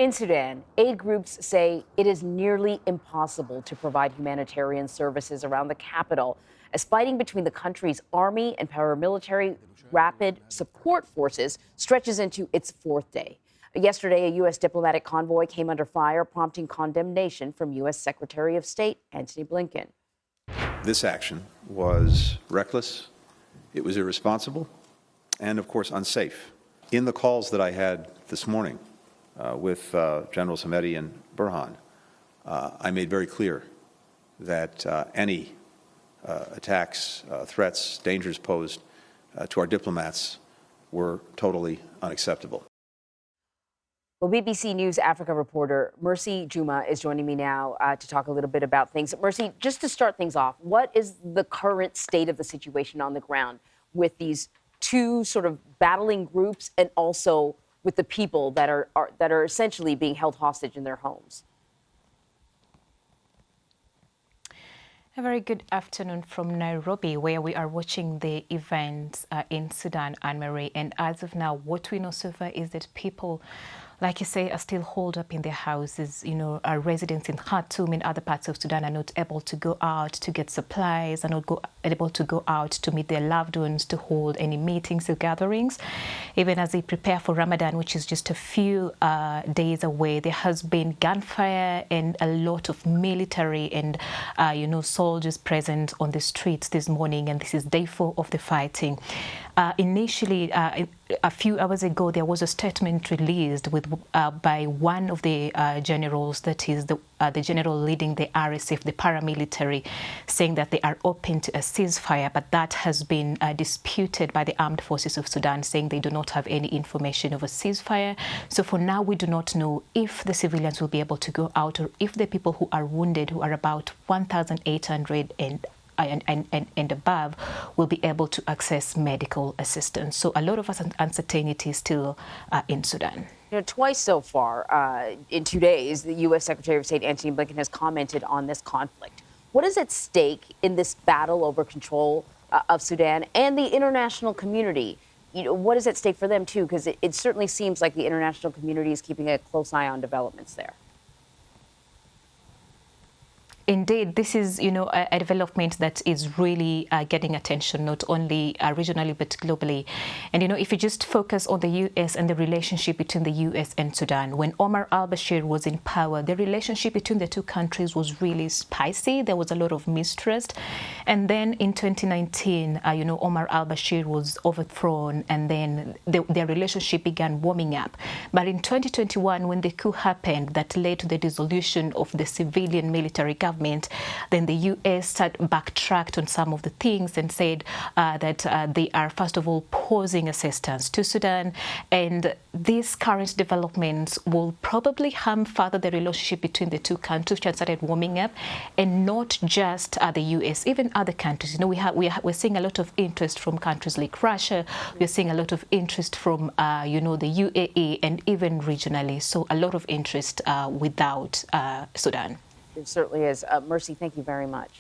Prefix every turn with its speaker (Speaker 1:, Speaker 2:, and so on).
Speaker 1: In Sudan, aid groups say it is nearly impossible to provide humanitarian services around the capital as fighting between the country's army and paramilitary rapid support forces stretches into its fourth day. Yesterday, a U.S. diplomatic convoy came under fire, prompting condemnation from U.S. Secretary of State Antony Blinken.
Speaker 2: This action was reckless, it was irresponsible, and of course unsafe. In the calls that I had this morning with Generals Hamedi and Burhan, I made very clear that any attacks, threats, dangers posed to our diplomats were totally unacceptable.
Speaker 1: Well, BBC News Africa reporter Mercy Juma is joining me now to talk a little bit about things. Mercy, just to start things off, what is the current state of the situation on the ground with these two sort of battling groups and also with the people that are essentially being held hostage in their homes?
Speaker 3: A very good afternoon from Nairobi, where we are watching the events in Sudan, Anne-Marie. And as of now, what we know so far is that people, like you say, are still holed up in their houses. You know, our residents in Khartoum and other parts of Sudan are not able to go out to get supplies, are not able to go out to meet their loved ones, to hold any meetings or gatherings. Even as they prepare for Ramadan, which is just a few days away, there has been gunfire and a lot of military and, soldiers present on the streets this morning, and this is day 4 of the fighting. Initially, a few hours ago, there was a statement released by one of the generals, that is the general leading the RSF, the paramilitary, saying that they are open to a ceasefire, but that has been disputed by the armed forces of Sudan, saying they do not have any information of a ceasefire. So for now, we do not know if the civilians will be able to go out or if the people who are wounded, who are about 1,800 and above, will be able to access medical assistance. So a lot of uncertainty still in Sudan.
Speaker 1: You know, twice so far in 2 days, the U.S. Secretary of State Antony Blinken has commented on this conflict. What is at stake in this battle over control of Sudan and the international community? You know, what is at stake for them, too? Because it certainly seems like the international community is keeping a close eye on developments there.
Speaker 3: Indeed, this is, a development that is really getting attention, not only regionally, but globally. And, if you just focus on the U.S. and the relationship between the U.S. and Sudan, when Omar al-Bashir was in power, the relationship between the two countries was really spicy. There was a lot of mistrust. And then in 2019, Omar al-Bashir was overthrown, and then their relationship began warming up. But in 2021, when the coup happened that led to the dissolution of the civilian military government, then the U.S. backtracked on some of the things and said that they are, first of all, pausing assistance to Sudan. And these current developments will probably harm further the relationship between the two countries, which had started warming up, and not just the U.S., even other countries. We're seeing a lot of interest from countries like Russia. We're seeing a lot of interest from, the UAE, and even regionally. So a lot of interest without Sudan.
Speaker 1: It certainly is. Mercy, thank you very much.